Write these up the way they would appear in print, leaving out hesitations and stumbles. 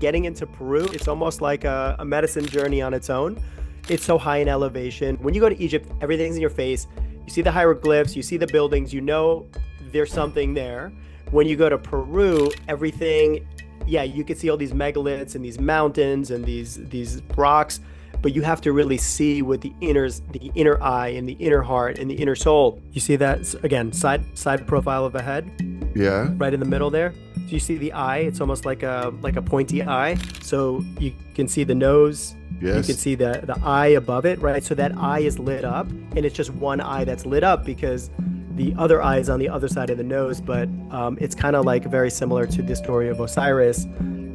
Getting into Peru, it's almost like a medicine journey on its own. It's so high in elevation. When you go to Egypt, everything's in your face. You see the hieroglyphs, you see the buildings, you know there's something there. When you go to Peru, everything, yeah, you can see all these megaliths and these mountains and these rocks, but you have to really see with the inner eye and the inner heart and the inner soul. You see that again, side profile of a head, Yeah. right in the middle there. So you see the eye, it's almost like a pointy eye. So you can see the nose, you can Yes. see the eye above it, right? So that eye is lit up, and it's just one eye that's lit up because the other eye is on the other side of the nose. But it's kind of like very similar to the story of Osiris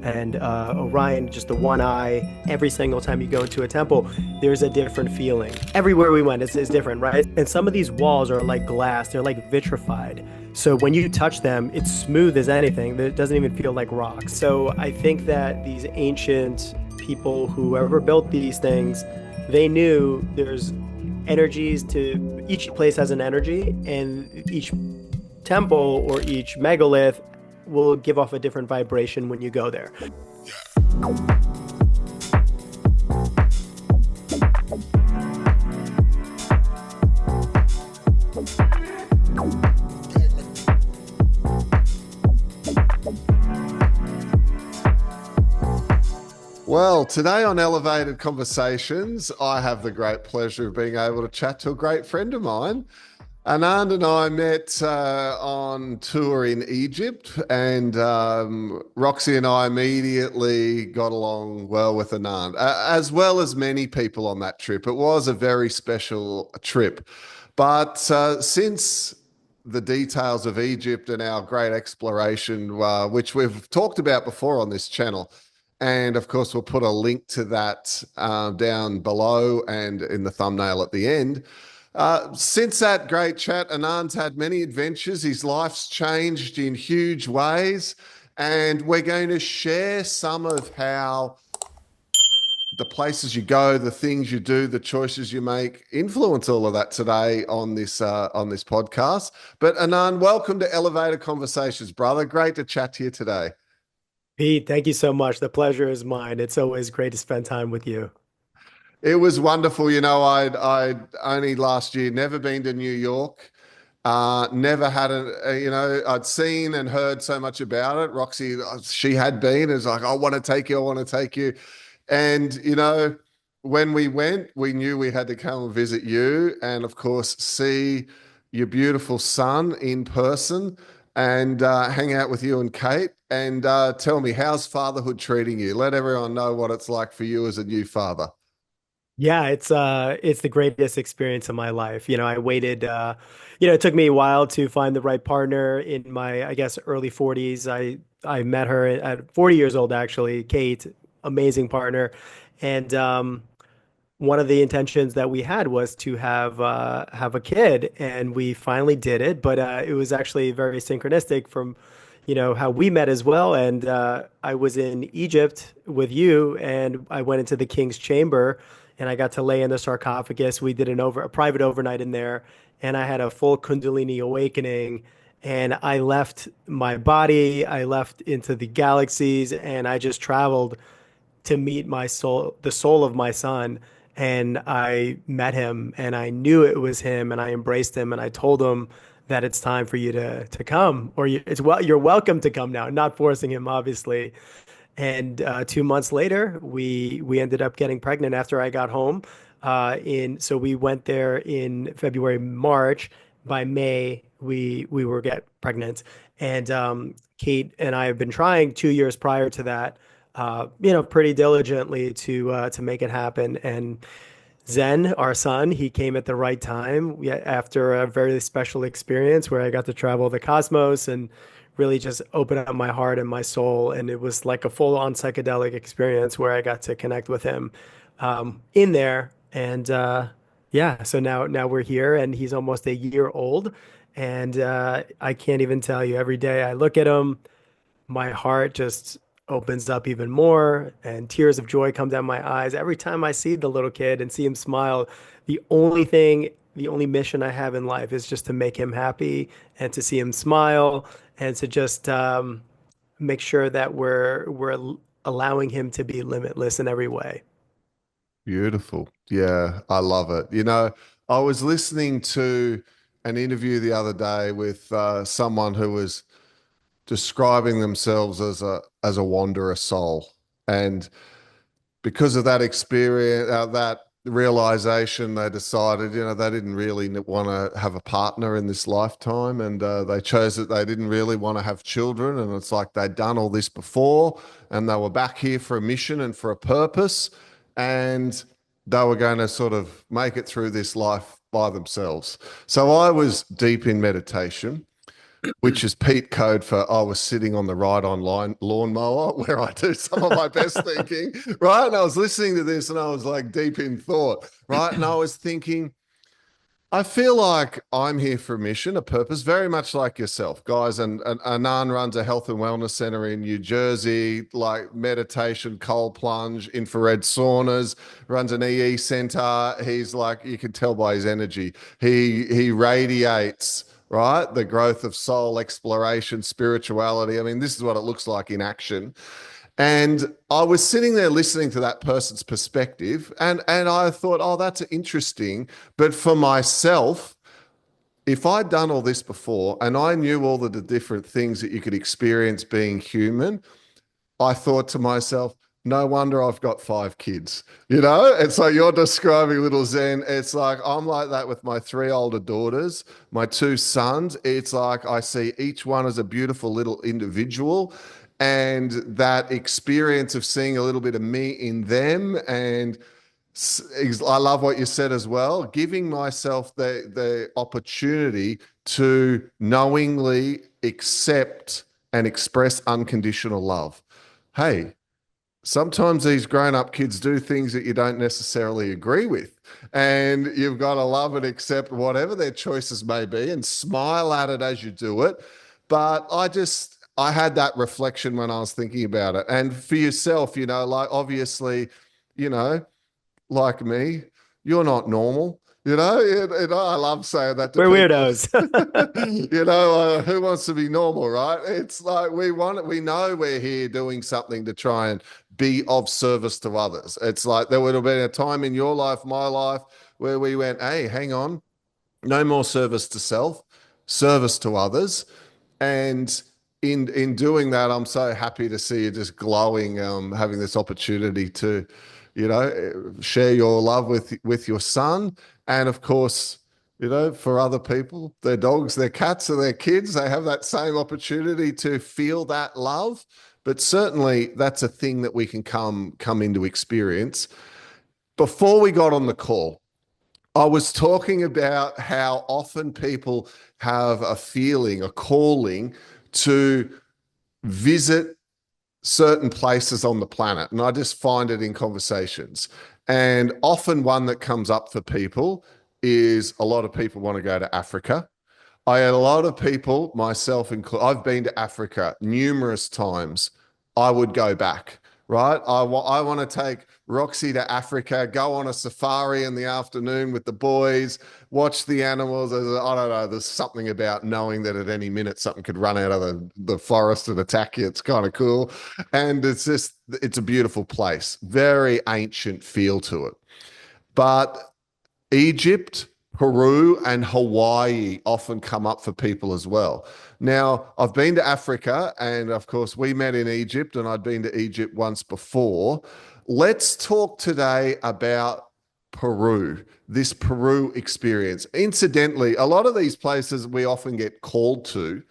and Orion, just the one eye. Every single time you go into a temple, there's a different feeling. Everywhere we went is different, right? And some of these walls are like glass, they're like vitrified. So when you touch them, it's smooth as anything. It doesn't even feel like rock. So I think that these ancient people, whoever built these things, they knew there's energies to each place has an energy, and each temple or each megalith will give off a different vibration when you go there. Well, today on Elevated Conversations, I have the great pleasure of being able to chat to a great friend of mine. Anand and I met on tour in Egypt, and Roxy and I immediately got along well with Anand, as well as many people on that trip. It was a very special trip. But since the details of Egypt and our great exploration, which we've talked about before on this channel, and of course, we'll put a link to that down below and in the thumbnail at the end. Since that great chat, Anand's had many adventures. His life's changed in huge ways. And we're going to share some of how the places you go, the things you do, the choices you make influence all of that today on this podcast. But Anand, welcome to Elevator Conversations, brother. Great to chat to you today. Pete, thank you so much. The pleasure is mine. It's always great to spend time with you. It was wonderful. I'd only last year never been to New York. Never had I'd seen and heard so much about it. Roxy, she had been, is like, I want to take you, I want to take you. And, when we went, we knew we had to come and visit you and, of course, see your beautiful son in person and hang out with you and Kate. And tell me, how's fatherhood treating you? Let everyone know what it's like for you as a new father. Yeah, it's the greatest experience of my life. I waited it took me a while to find the right partner in my, I guess, early 40s. I met her at 40 years old actually, Kate, amazing partner. And one of the intentions that we had was to have a kid, and we finally did it. But it was actually very synchronistic from, how we met as well. And I was in Egypt with you, and I went into the king's chamber, and I got to lay in the sarcophagus. We did a private overnight in there, and I had a full Kundalini awakening. And I left my body, I left into the galaxies, and I just traveled to meet my soul, the soul of my son. And I met him, and I knew it was him, and I embraced him, and I told him that it's time for you to come, or you're welcome to come now, not forcing him, obviously. And 2 months later, we ended up getting pregnant after I got home. So we went there in February, March. By May, we were get pregnant, and Kate and I have been trying 2 years prior to that, pretty diligently to make it happen. And Zen, our son, he came at the right time. After a very special experience where I got to travel the cosmos and really just open up my heart and my soul. And it was like a full-on psychedelic experience where I got to connect with him in there. And yeah, so now we're here, and he's almost a year old. And I can't even tell you, every day I look at him, my heart just opens up even more, and tears of joy come down my eyes every time I see the little kid and see him smile. The only mission I have in life is just to make him happy and to see him smile, and to just make sure that we're allowing him to be limitless in every way. Beautiful. Yeah, I love it. You know, I was listening to an interview the other day with someone who was describing themselves as a wanderer soul, and because of that experience, that realization, they decided, they didn't really want to have a partner in this lifetime, and they chose that they didn't really want to have children. And it's like they'd done all this before, and they were back here for a mission and for a purpose, and they were going to sort of make it through this life by themselves. So I was deep in meditation, which is Pete code for I was sitting on the ride online lawnmower where I do some of my best thinking, right? And I was listening to this and I was like deep in thought, right? And I was thinking, I feel like I'm here for a mission, a purpose, very much like yourself, guys. And Anand runs a health and wellness center in New Jersey, like meditation, cold plunge, infrared saunas, runs an EE center. He's like, you can tell by his energy. He radiates, right? The growth of soul, exploration, spirituality. I mean, this is what it looks like in action. And I was sitting there listening to that person's perspective, and I thought, oh, that's interesting. But for myself, if I'd done all this before and I knew all of the different things that you could experience being human, I thought to myself, no wonder I've got 5 kids. It's like you're describing little Zen. It's like I'm like that with my 3 older daughters, my 2 sons. It's like I see each one as a beautiful little individual. And that experience of seeing a little bit of me in them. And I love what you said as well, giving myself the opportunity to knowingly accept and express unconditional love. Hey, sometimes these grown-up kids do things that you don't necessarily agree with, and you've got to love and accept whatever their choices may be and smile at it as you do it. But I had that reflection when I was thinking about it. And for yourself, like obviously, you know like me, you're not normal. I love saying that to We're people. weirdos. Who wants to be normal, right? It's like we know we're here doing something to try and be of service to others. It's like there would have been a time in your life, my life, where we went, hey, hang on, no more service to self, service to others. And in doing that, I'm so happy to see you just glowing, having this opportunity to, share your love with your son, and of course, for other people, their dogs, their cats, or their kids, they have that same opportunity to feel that love. But certainly, that's a thing that we can come into experience. Before we got on the call, I was talking about how often people have a feeling, a calling to visit certain places on the planet. And I just find it in conversations. And often one that comes up for people is a lot of people want to go to Africa. I had a lot of people, myself included, I've been to Africa numerous times. I would go back, right? I want to take Roxy to Africa, go on a safari in the afternoon with the boys, watch the animals. I don't know, there's something about knowing that at any minute something could run out of the forest and attack you. It's kind of cool. And it's a beautiful place, very ancient feel to it. But Egypt, Peru, and Hawaii often come up for people as well. Now, I've been to Africa, and of course, we met in Egypt, and I'd been to Egypt once before. Let's talk today about Peru, this Peru experience. Incidentally, a lot of these places we often get called to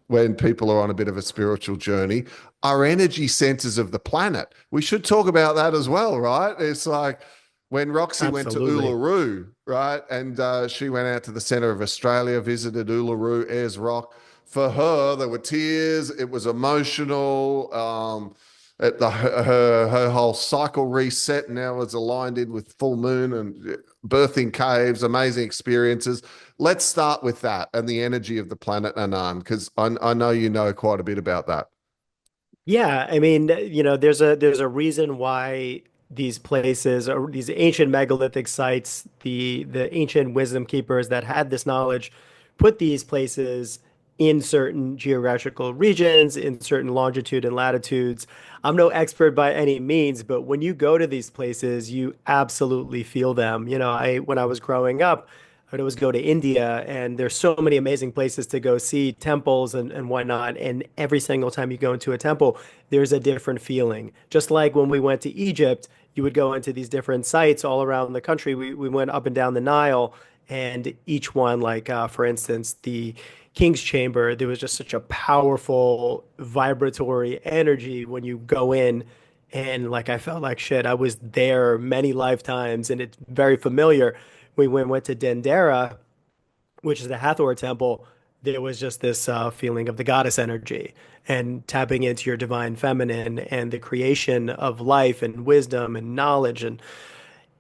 when people are on a bit of a spiritual journey are energy centers of the planet. We should talk about that as well, right? It's like when Roxy went to Absolutely. Uluru, right? And she went out to the center of Australia, visited Uluru, Ayers Rock. For her, there were tears. It was emotional. Her whole cycle reset now is aligned in with full moon and birthing caves, amazing experiences. Let's start with that and the energy of the planet, Anand, because I know you know quite a bit about that. Yeah, I mean, there's a reason why these places or these ancient megalithic sites, the ancient wisdom keepers that had this knowledge, put these places in certain geographical regions, in certain longitude and latitudes. I'm no expert by any means, but when you go to these places, you absolutely feel them. When I was growing up, I'd always go to India, and there's so many amazing places to go see, temples and whatnot. And every single time you go into a temple, there's a different feeling. Just like when we went to Egypt, you would go into these different sites all around the country. We went up and down the Nile, and each one, like for instance, the King's Chamber, there was just such a powerful vibratory energy when you go in. And like I felt like shit. I was there many lifetimes and it's very familiar. We went to Dendera, which is the Hathor temple. There was just this feeling of the goddess energy and tapping into your divine feminine and the creation of life and wisdom and knowledge. And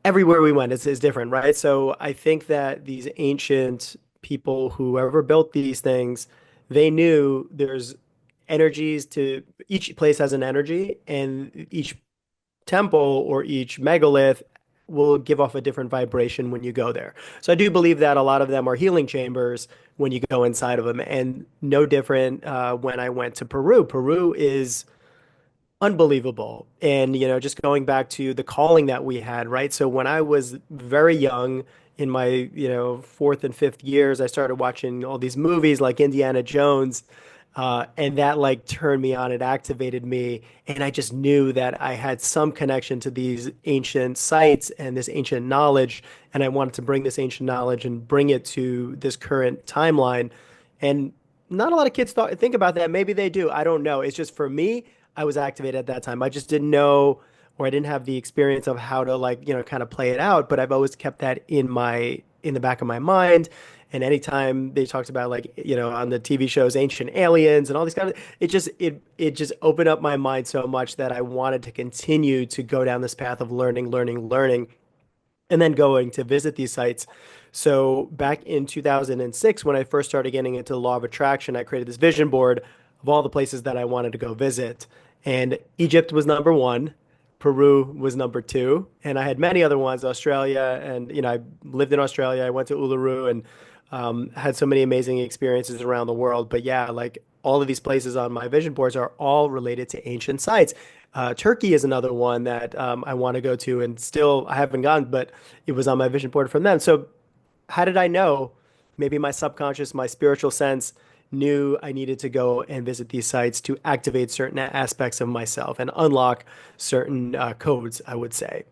everywhere we went is different, right? So I think that these ancient people, whoever built these things, they knew there's energies to each place has an energy, and each temple or each megalith will give off a different vibration when you go there. So I do believe that a lot of them are healing chambers when you go inside of them, and no different when I went to Peru. Peru is unbelievable. And, just going back to the calling that we had, right? So when I was very young, in my, fourth and fifth years, I started watching all these movies like Indiana Jones. And that like turned me on, it activated me. And I just knew that I had some connection to these ancient sites and this ancient knowledge. And I wanted to bring this ancient knowledge and bring it to this current timeline. And not a lot of kids think about that. Maybe they do. I don't know. It's just for me, I was activated at that time. I just didn't know, or I didn't have the experience of how to like, kind of play it out. But I've always kept that in the back of my mind. And anytime they talked about like, on the TV shows, ancient aliens and all these kind of, it just opened up my mind so much that I wanted to continue to go down this path of learning, learning, learning, and then going to visit these sites. So back in 2006, when I first started getting into the law of attraction, I created this vision board of all the places that I wanted to go visit. And Egypt was number one, Peru was number two, and I had many other ones, Australia, and I lived in Australia. I went to Uluru and had so many amazing experiences around the world. But yeah, like all of these places on my vision boards are all related to ancient sites. Turkey is another one that I want to go to, and still I haven't gone, but it was on my vision board from them. So how did I know? Maybe my subconscious, my spiritual sense knew I needed to go and visit these sites to activate certain aspects of myself and unlock certain codes, I would say.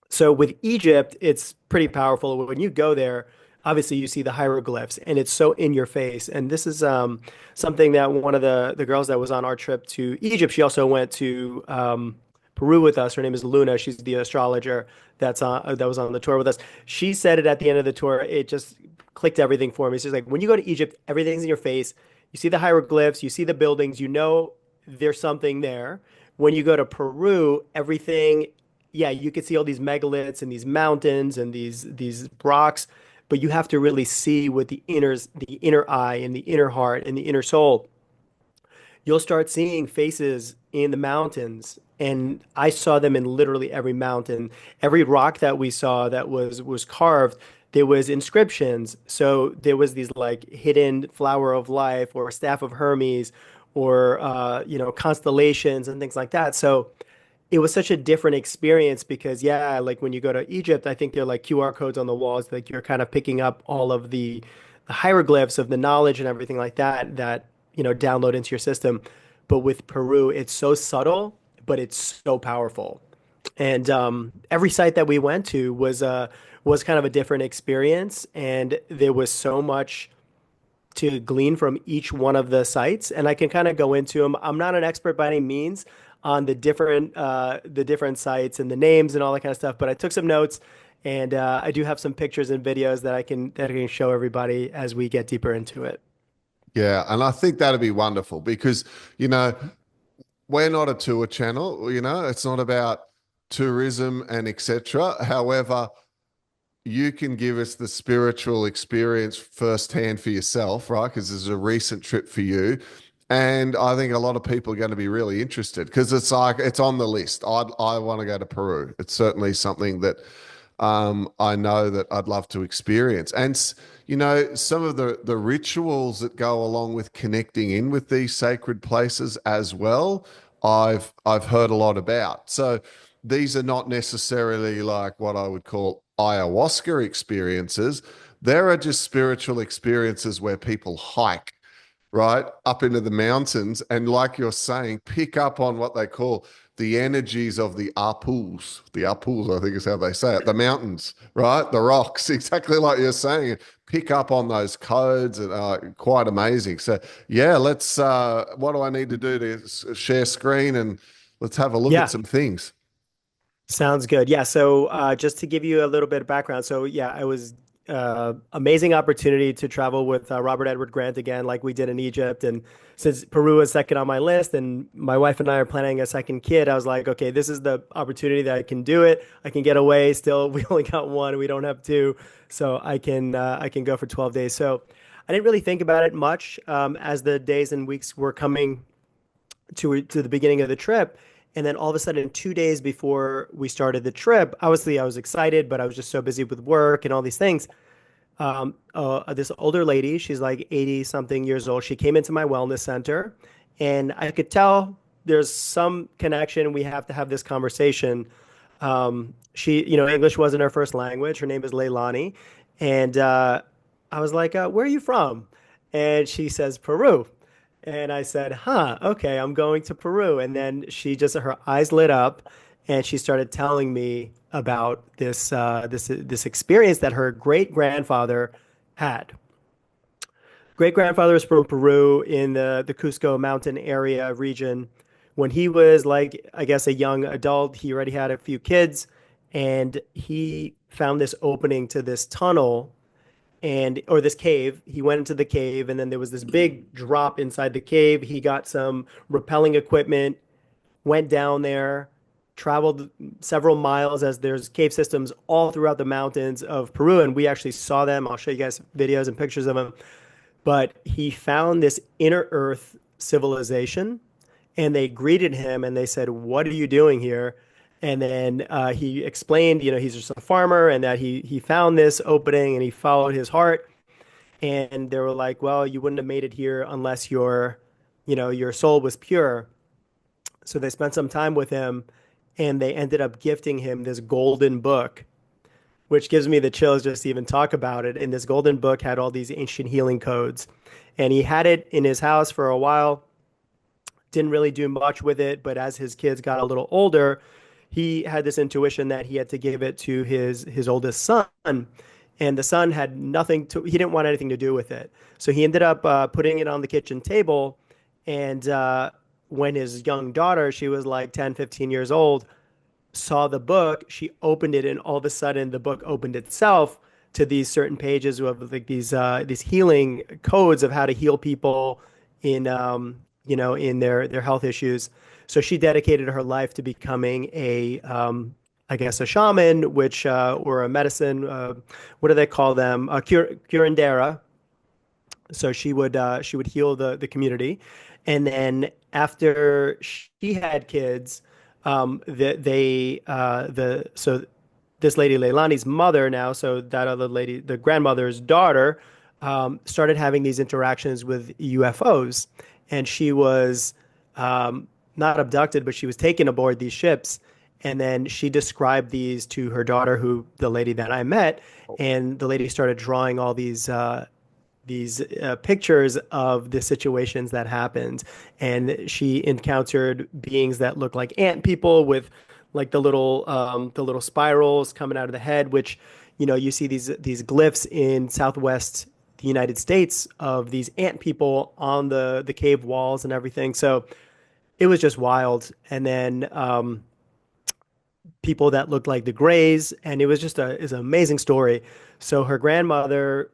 So with Egypt, it's pretty powerful. When you go there, obviously you see the hieroglyphs and it's so in your face. And this is something that one of the girls that was on our trip to Egypt, she also went to Peru with us. Her name is Luna. She's the astrologer that was on the tour with us. She said it at the end of the tour. It just clicked everything for me. She's like, when you go to Egypt, everything's in your face. You see the hieroglyphs, you see the buildings, you know there's something there. When you go to Peru, everything, yeah, you can see all these megaliths and these mountains and these rocks, but you have to really see with the inner eye and the inner heart and the inner soul. You'll start seeing faces in the mountains, and I saw them in literally every mountain. Every rock that we saw that was carved, there was inscriptions. So there was these like hidden flower of life or staff of Hermes or constellations and things like that. So it was such a different experience because yeah, like when you go to Egypt, I think there are like QR codes on the walls, like you're kind of picking up all of the hieroglyphs of the knowledge and everything like that download into your system. But with Peru, it's so subtle, but it's so powerful. And every site that we went to was kind of a different experience, and there was so much to glean from each one of the sites, and I can kind of go into them. I'm not an expert by any means on the different sites and the names and all that kind of stuff, but I took some notes, and I do have some pictures and videos that I can show everybody as we get deeper into it. Yeah, and I think that'd be wonderful because, you know, we're not a tour channel, it's not about tourism and etc. However, you can give us the spiritual experience firsthand for yourself, right? Because this is a recent trip for you. And I think a lot of people are going to be really interested because it's like it's on the list. I want to go to Peru. It's certainly something that I know that I'd love to experience. And some of the rituals that go along with connecting in with these sacred places as well, I've heard a lot about. So these are not necessarily like what I would call ayahuasca experiences. There are just spiritual experiences where people hike right up into the mountains and, like you're saying, pick up on what they call the energies of the apuls. The apuls, I think is how they say it. The mountains, right? The rocks, exactly like you're saying. Pick up on those codes and quite amazing. So yeah, let's. What do I need to do to share screen and let's have a look at Yeah. some things. Sounds good. Yeah. So just to give you a little bit of background. So yeah, I was amazing opportunity to travel with Robert Edward Grant again, like we did in Egypt. And since Peru is second on my list, and my wife and I are planning a second kid, I was like, okay, this is the opportunity that I can do it. I can get away. Still, we only got one. We don't have two, so I can go for 12 days. So I didn't really think about it much as the days and weeks were coming to the beginning of the trip. And then all of a sudden, 2 days before we started the trip, obviously I was excited, but I was just so busy with work and all these things. This older lady, she's like 80 something years old. She came into my wellness center and I could tell there's some connection. We have to have this conversation. English wasn't her first language. Her name is Leilani. And I was like, where are you from? And she says, Peru. And I said, huh, okay, I'm going to Peru. And then her eyes lit up and she started telling me about this experience that her great grandfather had. Great grandfather was from Peru in the Cusco mountain area region. When he was like, I guess, a young adult, he already had a few kids and he found this opening to this tunnel or this cave. He went into the cave and then there was this big drop inside the cave. He got some rappelling equipment, went down there, traveled several miles as there's cave systems all throughout the mountains of Peru. And we actually saw them. I'll show you guys videos and pictures of them. But he found this inner earth civilization and they greeted him and they said, "What are you doing here?" And then he explained, he's just a farmer and that he found this opening and he followed his heart. And they were like, "Well, you wouldn't have made it here unless your soul was pure." So they spent some time with him and they ended up gifting him this golden book, which gives me the chills just to even talk about it. And this golden book had all these ancient healing codes. And he had it in his house for a while, didn't really do much with it. But as his kids got a little older, he had this intuition that he had to give it to his oldest son. And the son had he didn't want anything to do with it. So he ended up putting it on the kitchen table. And when his young daughter, she was like 10, 15 years old, saw the book, she opened it, and all of a sudden the book opened itself to these certain pages of like these healing codes of how to heal people in their health issues. So she dedicated her life to becoming I guess a shaman, which or a medicine. What do they call them? A curandera. So she would heal the community, and then after she had kids, so this lady Leilani's mother now, so that other lady, the grandmother's daughter, started having these interactions with UFOs, and she was not abducted, but she was taken aboard these ships. And then she described these to her daughter, the lady that I met, and the lady started drawing all these pictures of the situations that happened. And she encountered beings that look like ant people with like the little spirals coming out of the head, which, you see these glyphs in Southwest the United States of these ant people on the cave walls and everything. So it was just wild. And then people that looked like the Greys, and it was just it's an amazing story. So her grandmother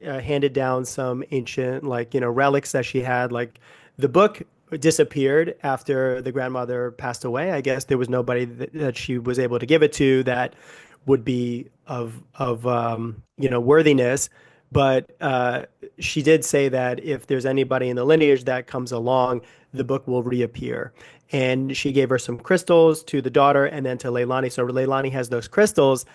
handed down some ancient relics that she had. Like the book disappeared after the grandmother passed away. I guess there was nobody that she was able to give it to that would be of worthiness. But she did say that if there's anybody in the lineage that comes along, the book will reappear. And she gave her some crystals to the daughter and then to Leilani. So Leilani has those crystals.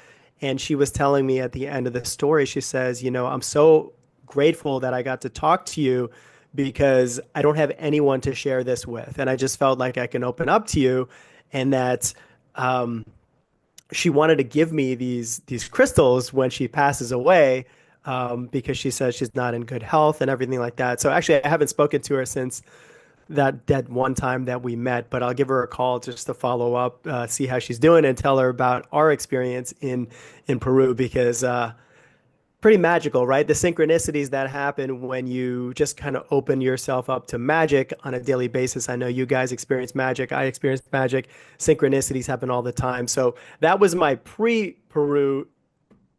And she was telling me at the end of the story, she says, I'm so grateful that I got to talk to you because I don't have anyone to share this with. And I just felt like I can open up to you, and that um, she wanted to give me these crystals when she passes away, because she says she's not in good health and everything like that. So actually, I haven't spoken to her since that one time that we met, but I'll give her a call just to follow up, see how she's doing, and tell her about our experience in Peru, because pretty magical, right? The synchronicities that happen when you just kind of open yourself up to magic on a daily basis. I know you guys experience magic. I experience magic. Synchronicities happen all the time. So that was my pre-Peru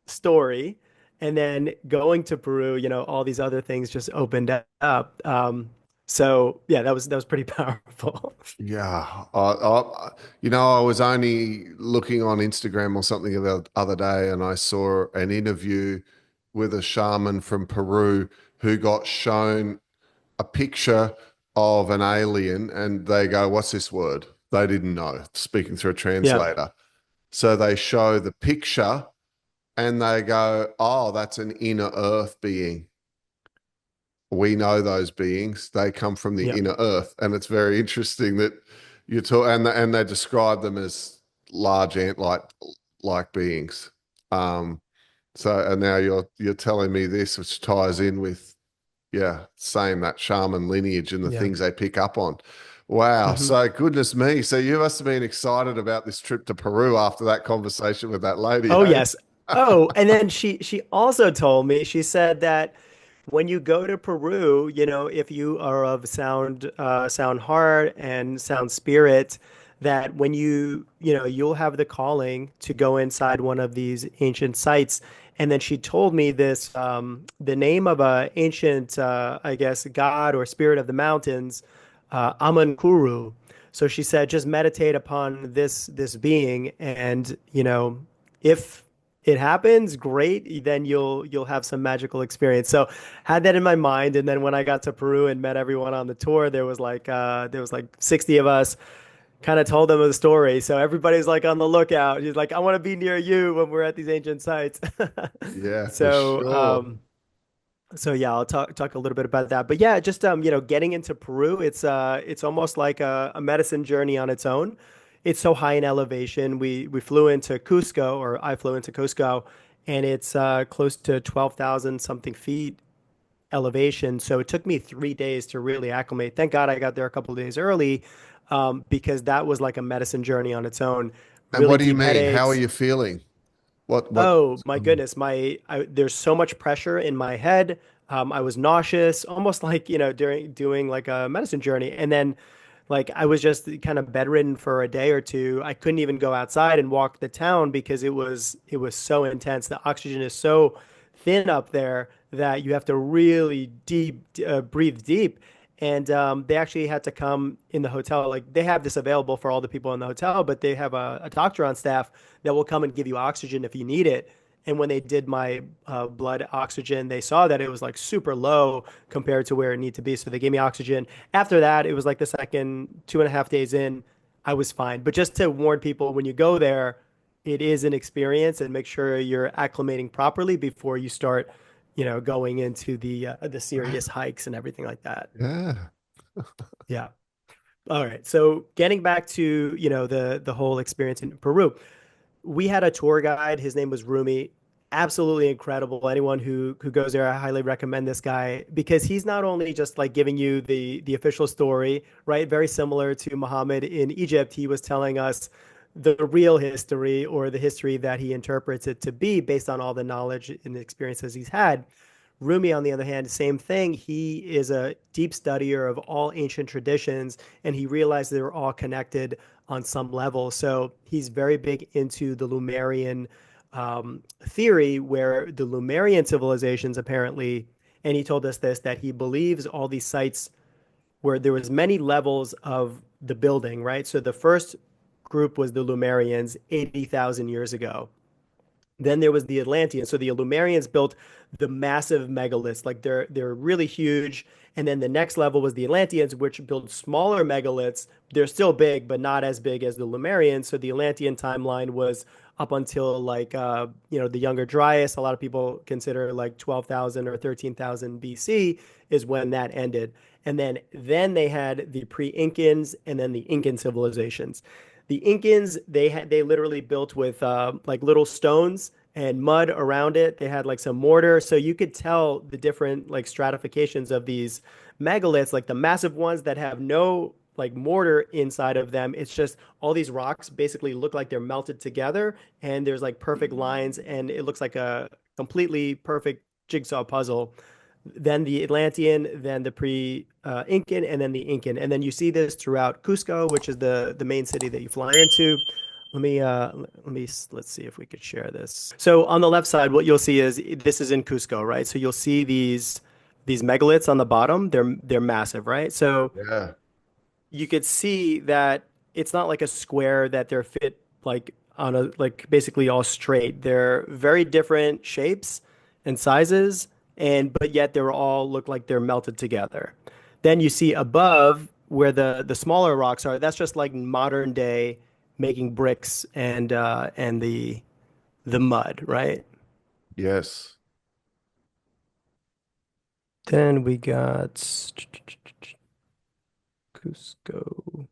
story. And then going to Peru, all these other things just opened up. So yeah, that was pretty powerful. Yeah, I was only looking on Instagram or something the other day, and I saw an interview with a shaman from Peru who got shown a picture of an alien, and they go, "What's this word?" They didn't know, speaking through a Yeah, translator. So they show the picture, and they go, "Oh, that's an inner earth being. We know those beings. They come from the yeah, inner earth." And it's very interesting that you talk, and they describe them as large ant like beings. Um, and now you're telling me this, which ties in with, yeah, same, that shaman lineage and the yeah. things they pick up on. Wow. hmm So goodness me. So you must have been excited about this trip to Peru after that conversation with that lady, Oh hey? yes. Oh, and then she also told me, she said that when you go to Peru, if you are of sound heart and sound spirit, that when you'll have the calling to go inside one of these ancient sites. And then she told me this, the name of a ancient, I guess, god or spirit of the mountains, Amankuru. So she said, just meditate upon this being, and if it happens, great, then you'll have some magical experience. So had that in my mind, and then when I got to Peru and met everyone on the tour, there was like 60 of us. Kind of told them the story, so everybody's like on the lookout. He's like, I want to be near you when we're at these ancient sites. Yeah, for so sure. so yeah, I'll talk a little bit about that. But yeah, just getting into Peru, it's almost like a medicine journey on its own. It's so high in elevation. We flew into Cusco, or I flew into Cusco, and it's close to 12,000 something feet elevation. So it took me 3 days to really acclimate. Thank God I got there a couple of days early, because that was like a medicine journey on its own. And Really what do you deep mean? How are headaches. you feeling? What? Oh my goodness, there's so much pressure in my head. I was nauseous, almost like, during doing like a medicine journey. And then like I was just kind of bedridden for a day or two. I couldn't even go outside and walk the town because it was so intense. The oxygen is so thin up there that you have to really breathe deep. And they actually had to come in the hotel. Like they have this available for all the people in the hotel, but they have a doctor on staff that will come and give you oxygen if you need it. And when they did my blood oxygen, they saw that it was like super low compared to where it needed to be. So they gave me oxygen. After that, it was like the second 2.5 days in, I was fine. But just to warn people, when you go there, it is an experience, and make sure you're acclimating properly before you start, going into the serious hikes and everything like that. Yeah. Yeah. All right. So getting back to, the whole experience in Peru, we had a tour guide. His name was Rumi. Absolutely incredible. Anyone who goes there, I highly recommend this guy, because he's not only just like giving you the official story, right? Very similar to Muhammad in Egypt. He was telling us the real history, or the history that he interprets it to be based on all the knowledge and the experiences he's had. Rumi, on the other hand, same thing. He is a deep studier of all ancient traditions, and he realized they were all connected on some level. So he's very big into the Lumerian theory, where the Lumerian civilizations apparently, and he told us this, that he believes all these sites where there was many levels of the building, right? So the first group was the Lumerians 80,000 years ago. Then there was the Atlanteans. So the Lumerians built the massive megaliths, like they're really huge. And then the next level was the Atlanteans, which built smaller megaliths. They're still big, but not as big as the Lumerians. So the Atlantean timeline was up until like the Younger Dryas. A lot of people consider like 12,000 or 13,000 BC is when that ended. And then they had the pre-Incans and then the Incan civilizations. The Incans, they literally built with like little stones and mud around it. They had like some mortar, so you could tell the different like stratifications of these megaliths, like the massive ones that have no like mortar inside of them. It's just all these rocks basically look like they're melted together, and there's like perfect lines, and it looks like a completely perfect jigsaw puzzle. Then the Atlantean, then the pre-Incan, and then the Incan, and then you see this throughout Cusco, which is the main city that you fly into. Let's see if we could share this. So on the left side, what you'll see is this is in Cusco, right? So you'll see these megaliths on the bottom. They're massive, right? So Yeah. you could see that it's not like a square that they're fit like on a like basically all straight. They're very different shapes and sizes, and but yet they all look like they're melted together. Then you see above where the smaller rocks are, that's just like modern day making bricks and the mud, right? Yes. Then we got Cusco.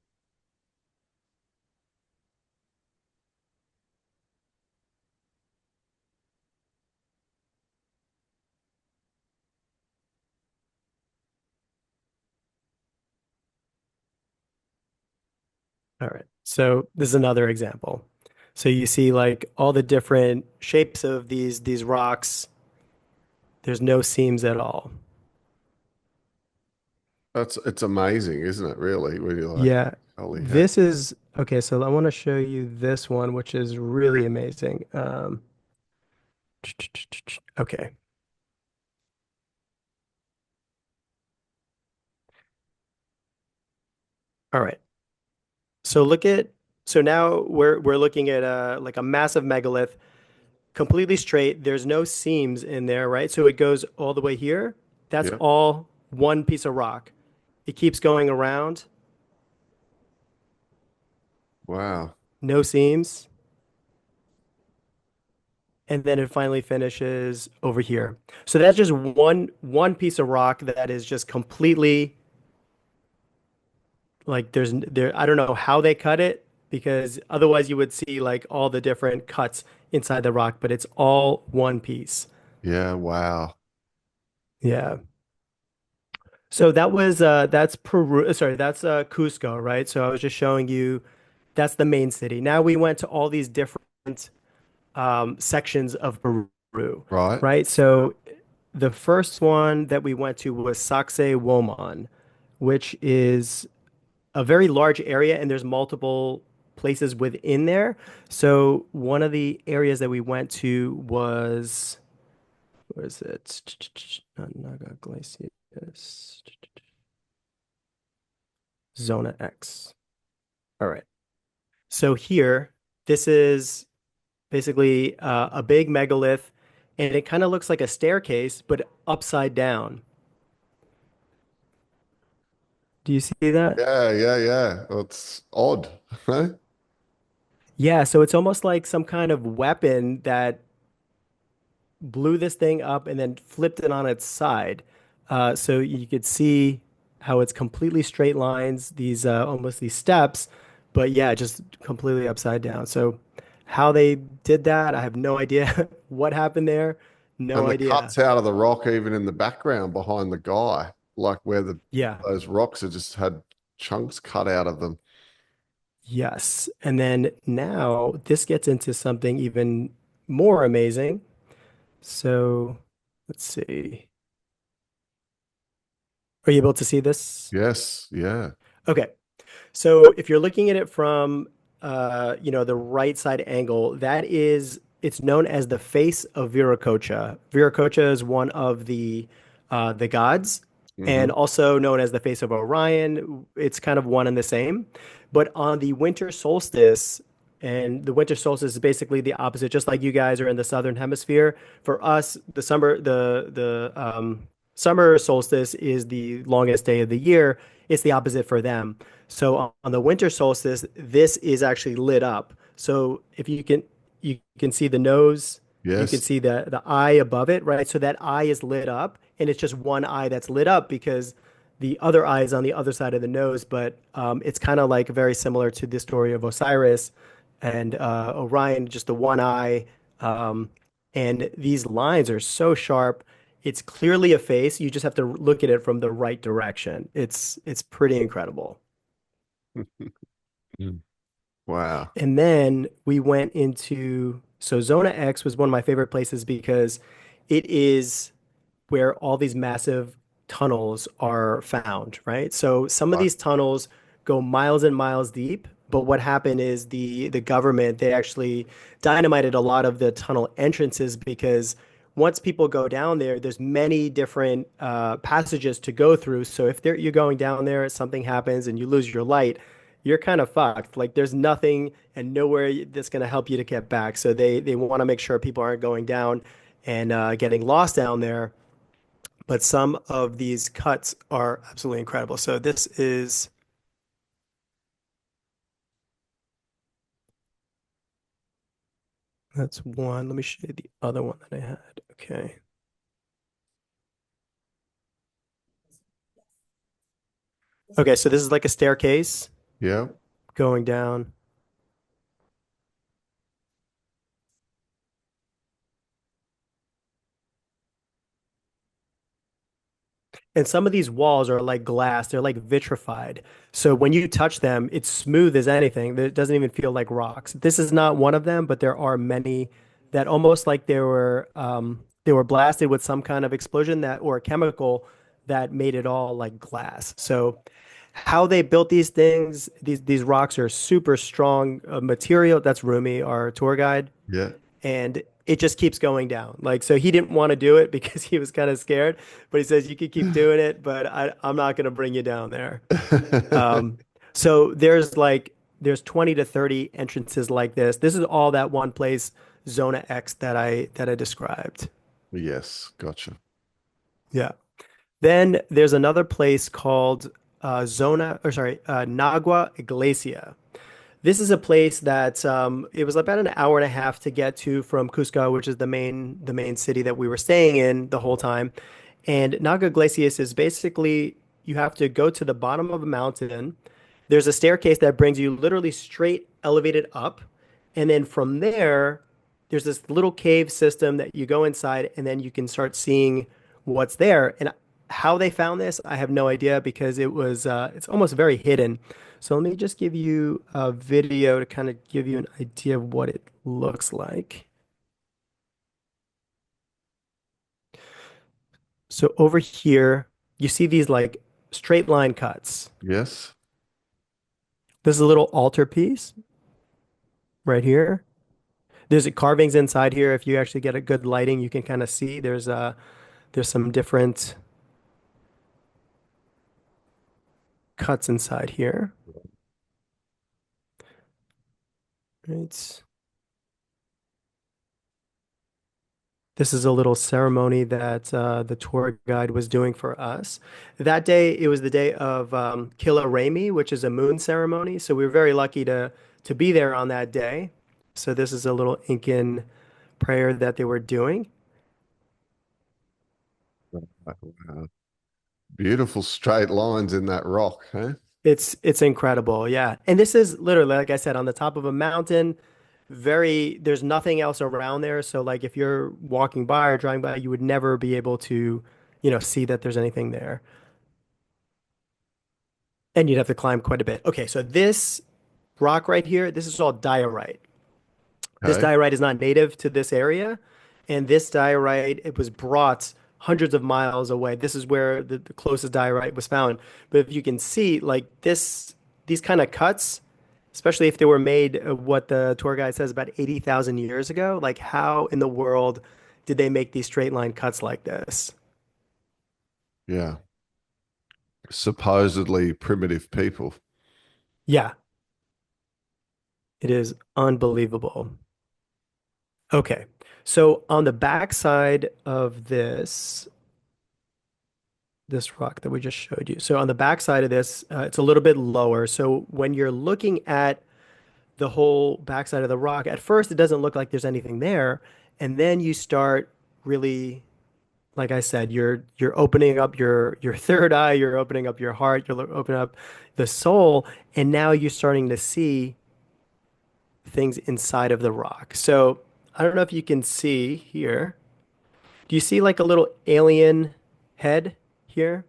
All right. So this is another example. So you see like all the different shapes of these rocks. There's no seams at all. It's amazing, isn't it? Really, when you're like, Yeah. holy heck. This is okay, so I want to show you this one, which is really amazing. Okay. All right. So look at so now we're looking at like a massive megalith, completely straight. There's no seams in there, right? So it goes all the way here. That's Yeah. all one piece of rock. It keeps going around, Wow. no seams, and then it finally finishes over here. So that's just one piece of rock that is just completely like there I don't know how they cut it because otherwise you would see like all the different cuts inside the rock, but it's all one piece. Yeah. Wow. Yeah. So that's Peru, sorry, that's Cusco, right? So I was just showing you that's the main city. Now we went to all these different sections of Peru, Right. right? So the first one that we went to was Sacsayhuaman, which is a very large area, and there's multiple places within there. So one of the areas that we went to was, where is it? Not Naga Glacius. Zona X. All right. So here, this is basically a big megalith, and it kind of looks like a staircase, but upside down. Do you see that? Yeah. Yeah. Yeah. Well, it's odd. Huh? Yeah, so it's almost like some kind of weapon that blew this thing up and then flipped it on its side. So you could see how it's completely straight lines, these almost these steps, but yeah, just completely upside down. So how they did that, I have no idea what happened there. No And the idea. cuts out of the rock, even in the background behind the guy, like where the Yeah. those rocks have just had chunks cut out of them. Yes. And then now this gets into something even more amazing. So let's see. Are you able to see this? Yes. Yeah. Okay. So if you're looking at it from the right side angle, it's known as the face of Viracocha. Viracocha is one of the gods Hmm. and also known as the face of Orion. It's kind of one and the same. But on the winter solstice, and the winter solstice is basically the opposite, just like you guys are in the southern hemisphere. For us, the summer solstice is the longest day of the year. It's the opposite for them. So on the winter solstice, this is actually lit up. So if you can, you can see the nose, you can Yes. see the eye above it, right? So that eye is lit up, and it's just one eye that's lit up because the other eye is on the other side of the nose. But it's kind of like very similar to the story of Osiris and Orion, just the one eye. Um, and these lines are so sharp. It's clearly a face. You just have to look at it from the right direction. It's pretty incredible. Mm. Wow. And then we went into, so Zona X was one of my favorite places because it is where all these massive tunnels are found, right? So some of Right. these tunnels go miles and miles deep, but what happened is the government, they actually dynamited a lot of the tunnel entrances because once people go down there, there's many different passages to go through. So if you're going down there, something happens and you lose your light, you're kind of fucked. Like there's nothing and nowhere that's going to help you to get back. So they want to make sure people aren't going down and getting lost down there. But some of these cuts are absolutely incredible. So that's one. Let me show you the other one that I had. Okay. Okay, so this is like a staircase Yeah. going down. And some of these walls are like glass, they're like vitrified. So when you touch them, it's smooth as anything. It doesn't even feel like rocks. This is not one of them, but there are many that almost like they were blasted with some kind of explosion that or chemical that made it all like glass. So how they built these things, these rocks are super strong material. That's Rumi, our tour guide, Yeah. and it just keeps going down. Like, so he didn't want to do it because he was kind of scared, but he says, you can keep doing it, but I'm not going to bring you down there. Um, so there's 20 to 30 entrances like this. This is all that one place, Zona X that I described. Yes. Gotcha. Yeah. Then there's another place called Nagua Iglesia. This is a place that it was about an hour and a half to get to from Cusco, which is the main city that we were staying in the whole time. And Naga Glacius is basically you have to go to the bottom of a mountain. There's a staircase that brings you literally straight elevated up, and then from there, there's this little cave system that you go inside, and then you can start seeing what's there. And how they found this, I have no idea because it's almost very hidden. So let me just give you a video to kind of give you an idea of what it looks like. So over here, you see these like straight line cuts. Yes. This is a little altarpiece right here. There's carvings inside here. If you actually get a good lighting, you can kind of see there's some different cuts inside here. Right. This is a little ceremony that the tour guide was doing for us. That day, it was the day of Kila Remi, which is a moon ceremony. So we were very lucky to be there on that day. So this is a little Incan prayer that they were doing. Wow. Beautiful straight lines in that rock, huh? It's incredible, yeah. And this is literally, like I said, on the top of a mountain. There's nothing else around there. So like if you're walking by or driving by, you would never be able to, see that there's anything there. And you'd have to climb quite a bit. Okay, so this rock right here, this is all diorite. This Okay. diorite is not native to this area, and this diorite it was brought hundreds of miles away. This is where the closest diorite was found. But if you can see, like these kind of cuts, especially if they were made, what the tour guide says about 80,000 years ago, like how in the world did they make these straight line cuts like this? Yeah. Supposedly primitive people. Yeah, it is unbelievable. Okay, so on the back side of this rock that we just showed you. So on the back side of this, it's a little bit lower. So when you're looking at the whole backside of the rock. At first, it doesn't look like there's anything there, and then you start really, like I said, you're opening up your third eye, you're opening up your heart, you're opening up the soul, and now you're starting to see things inside of the rock. So I don't know if you can see here. Do you see like a little alien head here?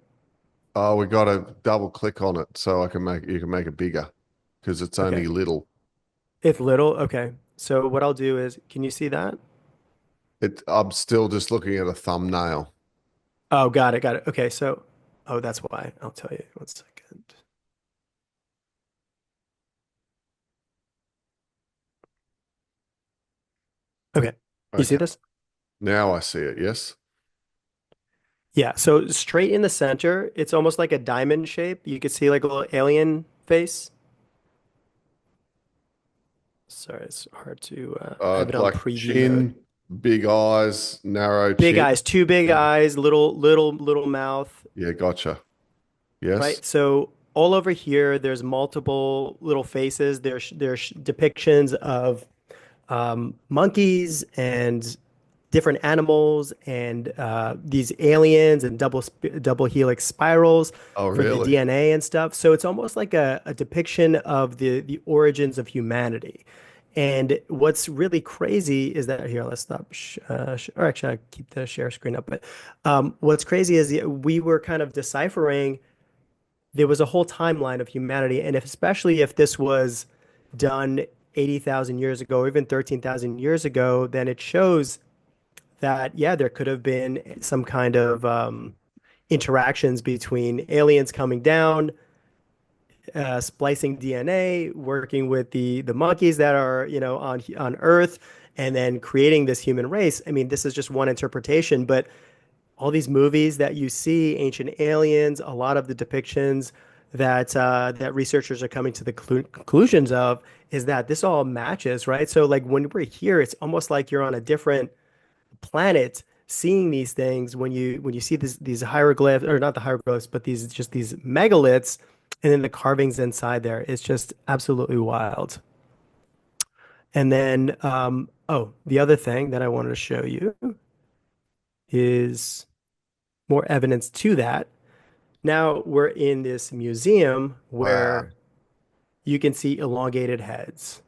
Oh, we got to double click on it so I can make you can make it bigger because it's only Okay. little. It's little. Okay. So what I'll do is, can you see that? I'm still just looking at a thumbnail. Oh, got it. Got it. Okay. So, oh, that's why. I'll tell you. 1 second. Okay. You see Okay. this? Now I see it. Yes. Yeah. So straight in the center, it's almost like a diamond shape. You could see like a little alien face. Sorry, it's hard to, I have it on Like preview mode. chin, big eyes, narrow Big chin. eyes, two big Yeah. eyes, little mouth, Yeah, gotcha. Yes. right? So all over here, there's multiple little faces. There's depictions of monkeys and different animals and these aliens and double helix spirals Oh, for the really? DNA and stuff. So it's almost like a depiction of the origins of humanity. And what's really crazy is that here, let's stop, or actually, I keep the share screen up. But what's crazy is we were kind of deciphering. There was a whole timeline of humanity, and especially if this was done 80,000 years ago, or even 13,000 years ago, then it shows that, yeah, there could have been some kind of interactions between aliens coming down, splicing DNA, working with the monkeys that are, on Earth, and then creating this human race. I mean, this is just one interpretation, but all these movies that you see, Ancient Aliens, a lot of the depictions that researchers are coming to the conclusions of is that this all matches, right? So like when we're here, it's almost like you're on a different planet seeing these things when you see these hieroglyphs, or not the hieroglyphs, but these megaliths, and then the carvings inside there. It's just absolutely wild. And then the other thing that I wanted to show you is more evidence to that. Now we're in this museum Wow. where you can see elongated heads.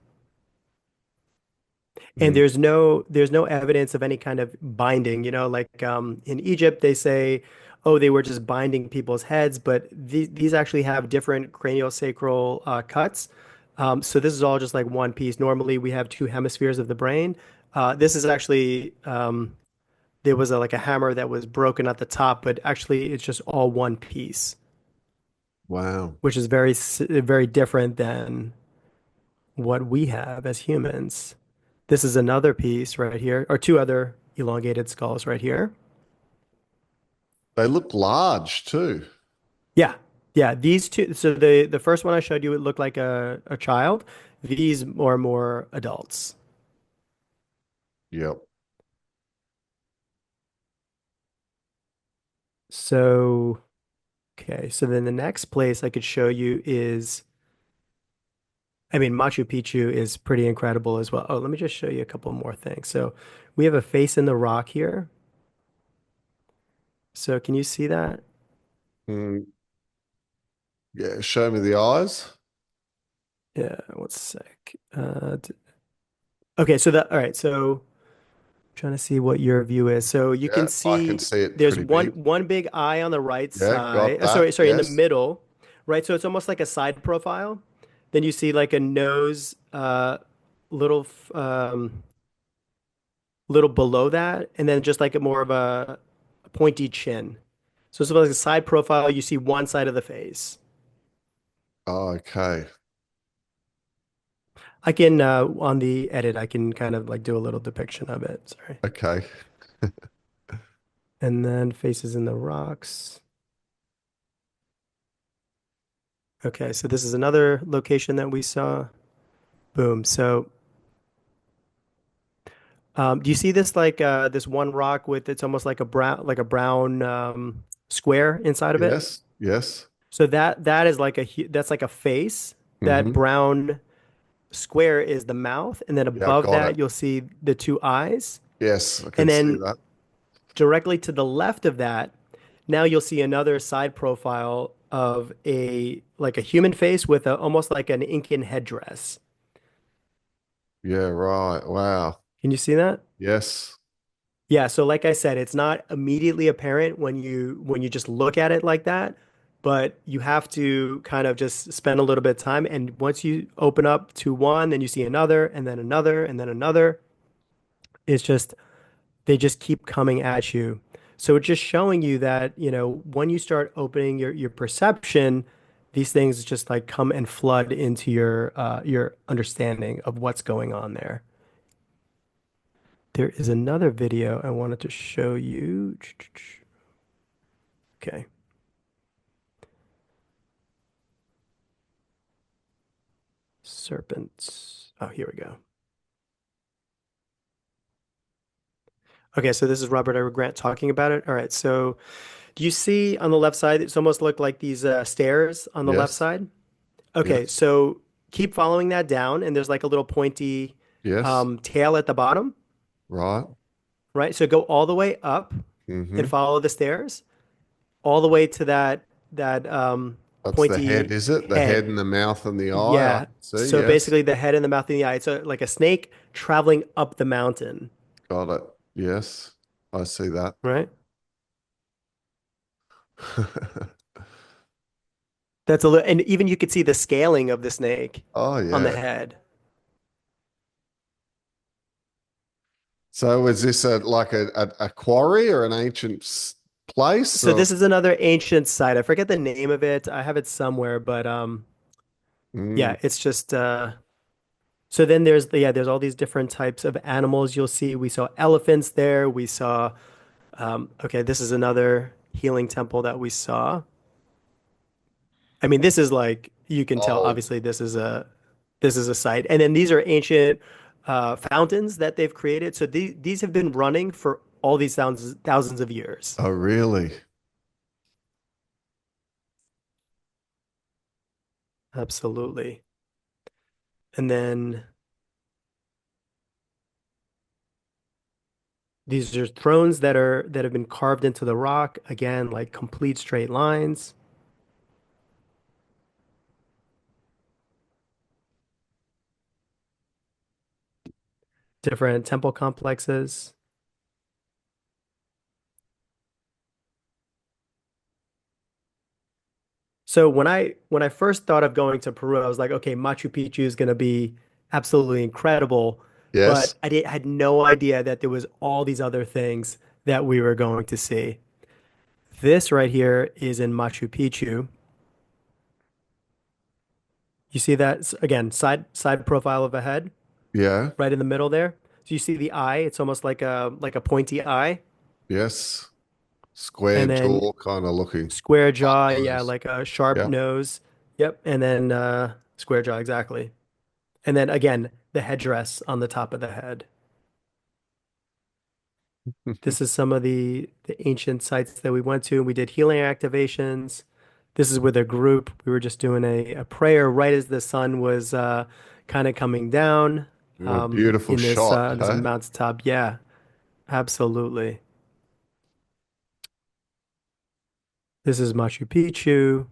And Mm. there's no evidence of any kind of binding, like in Egypt they say, oh, they were just binding people's heads, but these actually have different craniosacral cuts. So this is all just like one piece. Normally we have two hemispheres of the brain. This is actually there was like a hammer that was broken at the top, but actually it's just all one piece, Wow. which is very different than what we have as humans. This is another piece right here, or two other elongated skulls right here. They look large too. Yeah. Yeah, these two. So the first one I showed you, it looked like a child. These are more adults. Yep. So, okay. So then the next place I could show you is, I mean, Machu Picchu is pretty incredible as well. Oh, let me just show you a couple more things. So we have a face in the rock here. So can you see that? Mm, yeah. Show me the eyes. Yeah, one sec. Okay, so all right, so trying to see what your view is. So you Yeah, can I can see see it there's pretty one big. one big eye on the right Yeah, got side. that. Sorry, in the Yes. middle, right? So it's almost like a side profile. Then you see like a nose, little, little below that, and then just like a more of a pointy chin. So it's like a side profile. You see one side of the face. Oh, okay. I can on the edit, I can kind of like do a little depiction of it. Sorry. Okay. And then faces in the rocks. Okay, so this is another location that we saw. Boom. So, do you see this like this one rock with it's almost like a brown square inside of it? Yes. Yes. So that is like that's like a face. That Hmm. brown square is the mouth, and then Yeah, above got it. that you'll see the two eyes. Yes, I can And see then that. directly to the left of that, now you'll see another side profile of a like a human face with a almost like an Incan headdress. Yeah, right. Wow. Can you see that? Yes. Yeah, so like I said, it's not immediately apparent when you just look at it like that, but you have to kind of just spend a little bit of time. And once you open up to one, then you see another, and then another, and then another. It's just they just keep coming at you. So it's just showing you that, when you start opening your perception, these things just like come and flood into your understanding of what's going on there. There is another video I wanted to show you. Okay. Serpents. Oh, here we go. Okay, so this is Robert I. Grant talking about it. All right, so do you see on the left side, it's almost look like these stairs on the left Yes. side? Okay, Yes. so keep following that down, and there's like a little pointy Yes. tail at the bottom, Right. right? So go all the way up Mm-hmm. and follow the stairs, all the way to that That's the head, pointy is it? The head head. and the mouth and the eye. I Yeah. can see. So Yes. basically, the head and the mouth and the eye. It's like a snake traveling up the mountain, Got it. Yes. I see that. right? That's a little, and even you could see the scaling of the snake Oh, on the yeah. head. So is this a quarry or an ancient place? So Or this is another ancient site. I forget the name of it. I have it somewhere, but mm, yeah, it's just so then there's all these different types of animals you'll see. We saw elephants there. We saw okay, this is another healing temple that we saw. I mean, this is like you can tell old? obviously this is a site. And then these are ancient fountains that they've created. So these have been running for all these thousands of years. Oh, really? Absolutely. And then these are thrones that have been carved into the rock, again, like complete straight lines, different temple complexes. So when I first thought of going to Peru, I was like, okay, Machu Picchu is going to be absolutely incredible, Yes. but had no idea that there was all these other things that we were going to see. This right here is in Machu Picchu. You see that again, side profile of a head Yeah. right in the middle there. So you see the eye, it's almost like a pointy eye, Yes. Square and then jaw kind of looking. square Flat jaw, yeah, nose. like a sharp Yeah. nose. Yep, and then square jaw exactly. And then again, the headdress on the top of the head. This is some of the ancient sites that we went to. We did healing activations. This is with a group. We were just doing a prayer right as the sun was kind of coming down What a beautiful in this shot, this hey? mountaintop. Yeah, absolutely. This is Machu Picchu.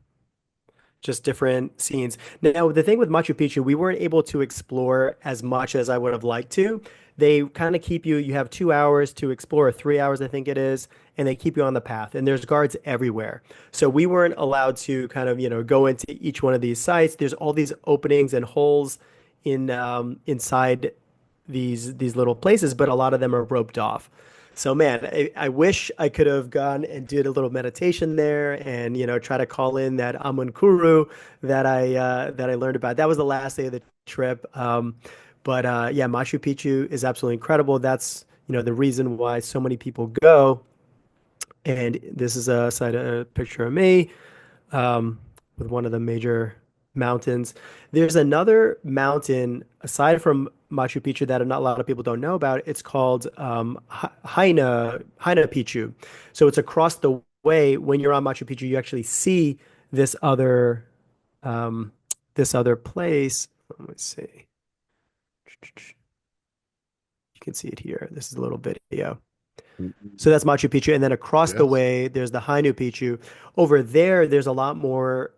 Just different scenes. Now, the thing with Machu Picchu, we weren't able to explore as much as I would have liked to. They kind of keep you have 2 hours to explore, 3 hours, I think it is, and they keep you on the path. And there's guards everywhere. So we weren't allowed to kind of, go into each one of these sites. There's all these openings and holes inside these little places, but a lot of them are roped off. So man, I wish I could have gone and did a little meditation there and try to call in that Amunkuru that I learned about. That was the last day of the trip. But yeah, Machu Picchu is absolutely incredible. That's the reason why so many people go. And this is a picture of me with one of the major mountains. There's another mountain aside from Machu Picchu that not a lot of people don't know about. It's called Haina Picchu. So it's across the way. When you're on Machu Picchu, you actually see this other um, this other place. Let me see. You can see it here. This is a little video. So Mm. that's Machu Picchu. And then across the Yes. way, there's the Hainu Picchu. Over there, there's a lot more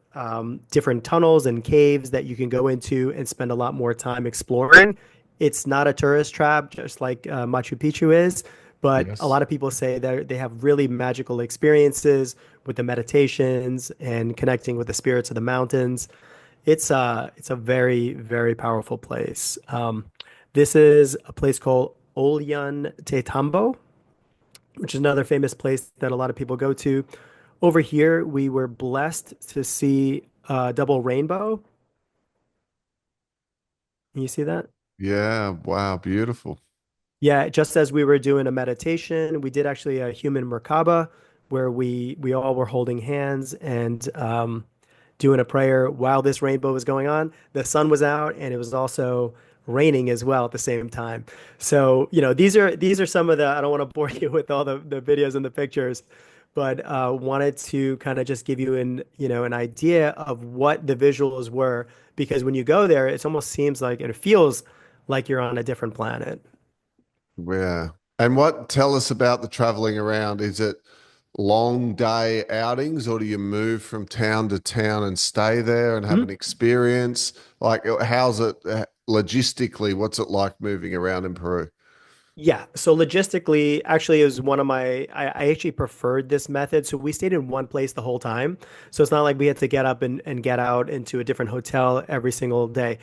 different tunnels and caves that you can go into and spend a lot more time exploring. It's not a tourist trap, just like Machu Picchu is, but a Yes. lot of people say that they have really magical experiences with the meditations and connecting with the spirits of the mountains. It's a very, very powerful place. This is a place called Olyan Tetambo, which is another famous place that a lot of people go to. Over here, we were blessed to see a double rainbow. Can you see that? Yeah. Wow. Beautiful. Yeah, just as we were doing a meditation, we did actually a human Merkaba where we all were holding hands and doing a prayer while this rainbow was going on. The sun was out and it was also raining as well at the same time. So, these are some of the, I don't want to bore you with all the videos and the pictures, but wanted to kind of just give you an idea of what the visuals were because when you go there, it almost seems like and it feels like you're on a different planet. Yeah. And what tell us about the traveling around? Is it long day outings or do you move from town to town and stay there and have an Mhm. experience? Like how's it logistically, what's it like moving around in Peru? Yeah. So logistically, actually, it was one of I actually preferred this method. So we stayed in one place the whole time. So it's not like we had to get up and get out into a different hotel every single day.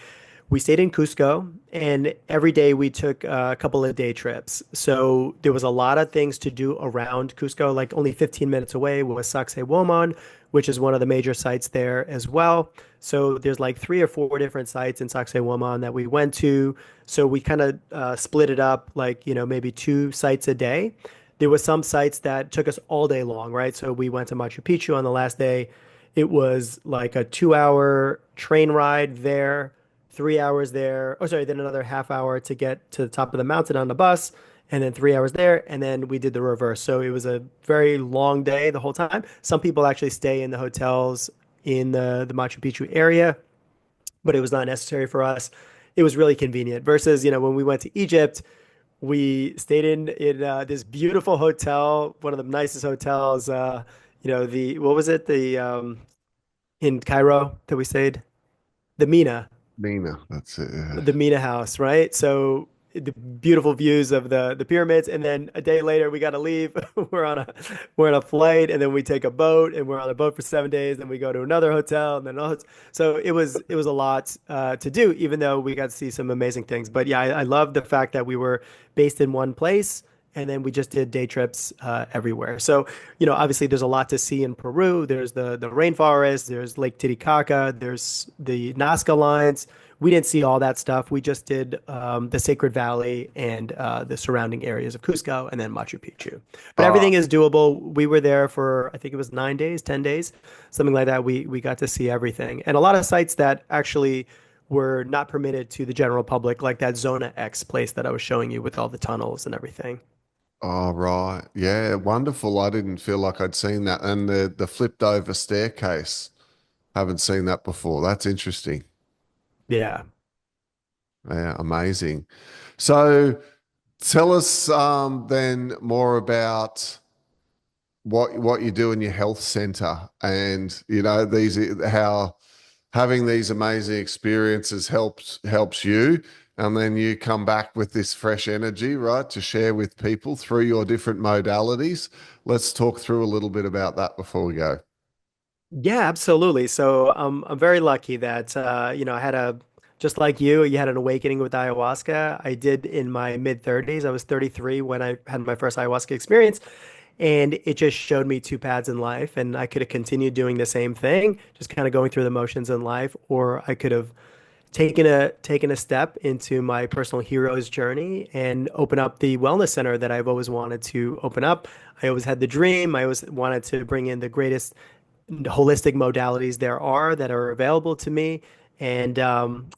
We stayed in Cusco, and every day we took a couple of day trips. So there was a lot of things to do around Cusco. Like only 15 minutes away was Sacsayhuaman, which is one of the major sites there as well. So there's like three or four different sites in Sacsayhuaman that we went to. So we kind of split it up, like maybe two sites a day. There was some sites that took us all day long, right? So we went to Machu Picchu on the last day. It was like a 2 hour train ride there, 3 hours there. Oh, sorry, then another half hour to get to the top of the mountain on the bus, and then 3 hours there, and then we did the reverse. So it was a very long day the whole time. Some people actually stay in the hotels in the Machu Picchu area, but it was not necessary for us. It was really convenient. Versus, when we went to Egypt, we stayed in this beautiful hotel, one of the nicest hotels. The what was it? The in Cairo that we stayed, the Mina Nina, that's it. Yeah. the Mina house, right? So the beautiful views of the pyramids, and then a day later we got to leave. We're on a flight, and then we take a boat, and we're on a boat for 7 days. Then we go to another hotel, and then so it was a lot to do, even though we got to see some amazing things. But yeah, I love the fact that we were based in one place. And then we just did day trips everywhere. So, obviously there's a lot to see in Peru. There's the rainforest, there's Lake Titicaca, there's the Nazca lines. We didn't see all that stuff. We just did the Sacred Valley and the surrounding areas of Cusco and then Machu Picchu. But Uh, everything is doable. We were there for, I think it was 9 days, 10 days, something like that. We got to see everything. And a lot of sites that actually were not permitted to the general public, like that Zona X place that I was showing you with all the tunnels and everything. oh, right. Yeah, wonderful. I didn't feel like I'd seen that. And the flipped over staircase. Haven't seen that before. That's interesting. Yeah. Yeah, amazing. So tell us then more about what you do in your health center and these how having these amazing experiences helps you and then you come back with this fresh energy, right, to share with people through your different modalities. Let's talk through a little bit about that before we go. Yeah, absolutely. So I'm very lucky that I had just like you had an awakening with ayahuasca. I did in my mid 30s. I was 33 when I had my first ayahuasca experience, and it just showed me two paths in life, and I could have continued doing the same thing, just kind of going through the motions in life, or I could have taken a step into my personal hero's journey and open up the wellness center that I've always wanted to open up. I always had the dream. I always wanted to bring in the greatest holistic modalities there are that are available to me, and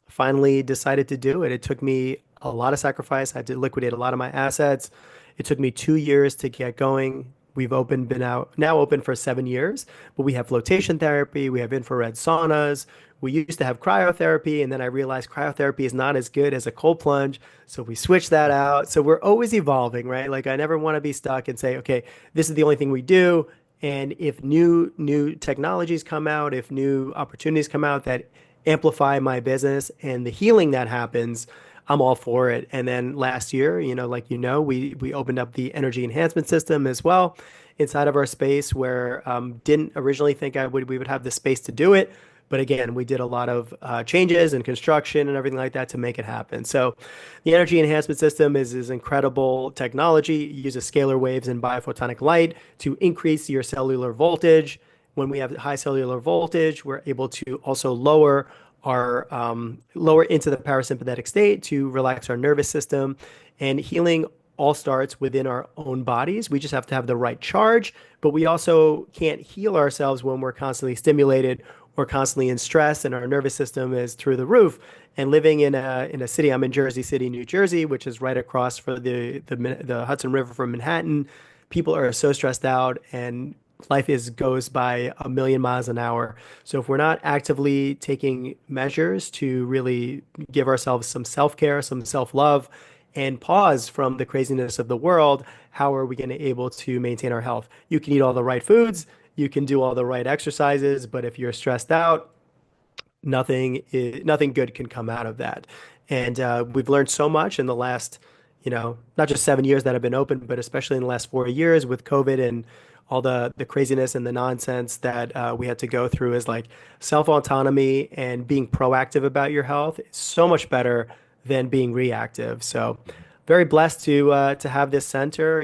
finally decided to do it. It took me a lot of sacrifice. I had to liquidate a lot of my assets. It took me 2 years to get going. Been out now open for 7 years, but we have flotation therapy, we have infrared saunas, we used to have cryotherapy, and then I realized cryotherapy is not as good as a cold plunge. So we switched that out. So we're always evolving, right? Like I never want to be stuck and say, okay, this is the only thing we do. And if new technologies come out, if new opportunities come out that amplify my business and the healing that happens, I'm all for it. And then last year, like we opened up the energy enhancement system as well inside of our space where didn't originally think we would have the space to do it. But again, we did a lot of changes and construction and everything like that to make it happen. So the energy enhancement system is incredible technology. It uses scalar waves and biophotonic light to increase your cellular voltage. When we have high cellular voltage, we're able to also lower into the parasympathetic state to relax our nervous system. And healing all starts within our own bodies. We just have to have the right charge, but we also can't heal ourselves when we're constantly stimulated or constantly in stress and our nervous system is through the roof. And living in a city, I'm in Jersey City, New Jersey, which is right across for the Hudson River from Manhattan. People are so stressed out and life goes by a million miles an hour. So if we're not actively taking measures to really give ourselves some self-care, some self-love, and pause from the craziness of the world, how are we going to be able to maintain our health? You can eat all the right foods, you can do all the right exercises, but if you're stressed out, nothing good can come out of that. And we've learned so much in the last, not just 7 years that have been open, but especially in the last 4 years with COVID and all the craziness and the nonsense that we had to go through is like self-autonomy and being proactive about your health is so much better than being reactive. So very blessed to have this center.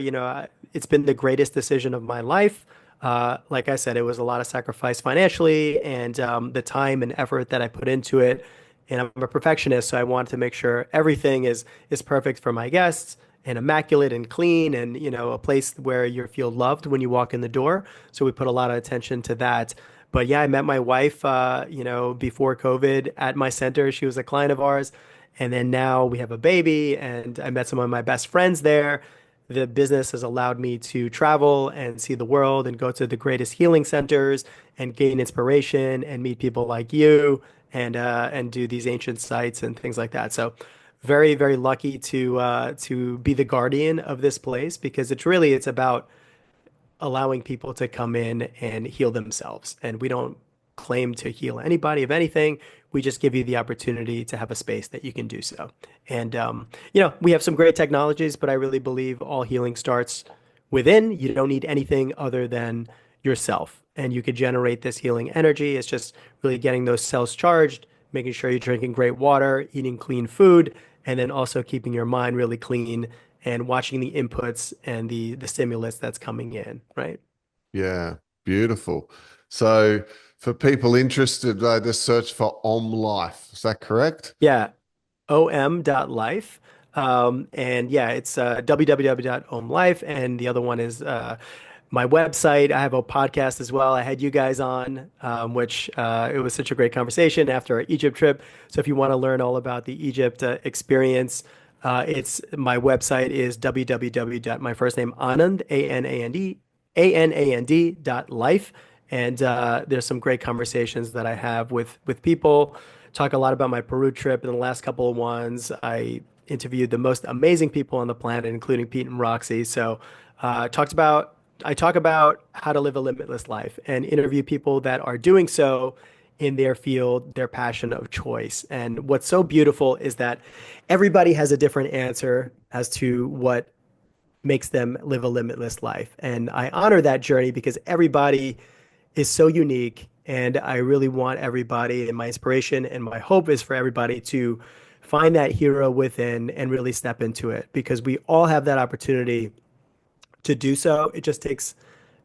It's been the greatest decision of my life. Like I said, it was a lot of sacrifice financially and the time and effort that I put into it. And I'm a perfectionist, so I wanted to make sure everything is perfect for my guests and immaculate and clean and a place where you feel loved when you walk in the door. So we put a lot of attention to that. But yeah, I met my wife, before COVID at my center. She was a client of ours. And then now we have a baby, and I met some of my best friends there. The business has allowed me to travel and see the world and go to the greatest healing centers and gain inspiration and meet people like you and do these ancient sites and things like that. So very, very lucky to be the guardian of this place because it's about allowing people to come in and heal themselves. And we don't claim to heal anybody of anything. We just give you the opportunity to have a space that you can do so. And, we have some great technologies, but I really believe all healing starts within. You don't need anything other than yourself. And you could generate this healing energy. It's just really getting those cells charged, making sure you're drinking great water, eating clean food, and then also keeping your mind really clean and watching the inputs and the stimulus that's coming in, right? Yeah, beautiful. So for people interested, they just search for Om Life. Is that correct? Yeah, om.life. And yeah, it's www.omlife. And the other one is my website. I have a podcast as well. I had you guys on, which it was such a great conversation after our Egypt trip. So if you want to learn all about the Egypt experience, it's my website is my first name Anand ANAND and there's some great conversations that I have with people. Talk a lot about my Peru trip in the last couple of ones. I interviewed the most amazing people on the planet, including Pete and Roxy. So I talk about how to live a limitless life and interview people that are doing so in their field, their passion of choice. And what's so beautiful is that everybody has a different answer as to what makes them live a limitless life. And I honor that journey because everybody is so unique. And I really want everybody, and my inspiration and my hope is for everybody to find that hero within and really step into it because we all have that opportunity to do so. It just takes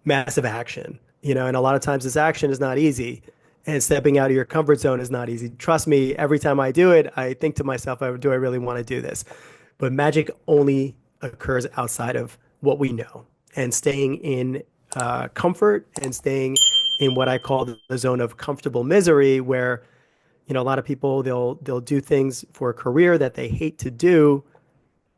massive action, and a lot of times this action is not easy. And stepping out of your comfort zone is not easy. Trust me, every time I do it, I think to myself, do I really want to do this? But magic only occurs outside of what we know and staying in comfort and staying in what I call the zone of comfortable misery, where, a lot of people, they'll do things for a career that they hate to do,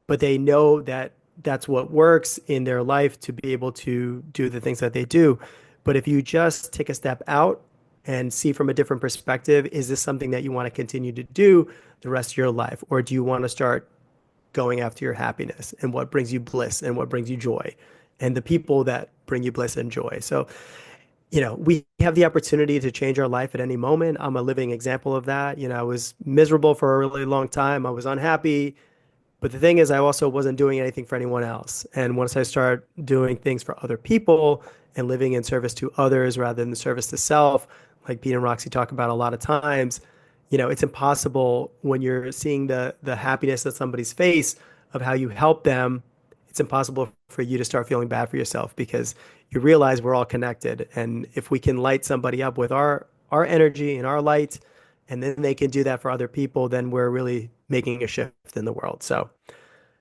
but they know that that's what works in their life to be able to do the things that they do. But if you just take a step out and see from a different perspective, is this something that you want to continue to do the rest of your life? Or do you want to start going after your happiness and what brings you bliss and what brings you joy and the people that bring you bliss and joy? So, we have the opportunity to change our life at any moment. I'm a living example of that. I was miserable for a really long time. I was unhappy. But the thing is, I also wasn't doing anything for anyone else. And once I start doing things for other people and living in service to others rather than service to self, like Pete and Roxy talk about a lot of times, it's impossible when you're seeing the happiness at somebody's face of how you help them. It's impossible for you to start feeling bad for yourself because you realize we're all connected. And if we can light somebody up with our energy and our light, and then they can do that for other people, then we're really making a shift in the world. So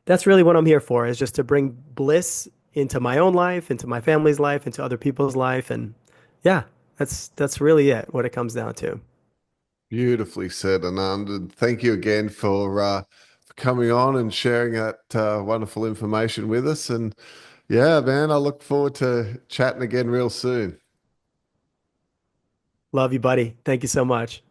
that's really what I'm here for, is just to bring bliss into my own life, into my family's life, into other people's life. And yeah, that's really it, what it comes down to. Beautifully said, Anand. And thank you again for coming on and sharing that wonderful information with us. And yeah, man, I look forward to chatting again real soon. Love you, buddy. Thank you so much.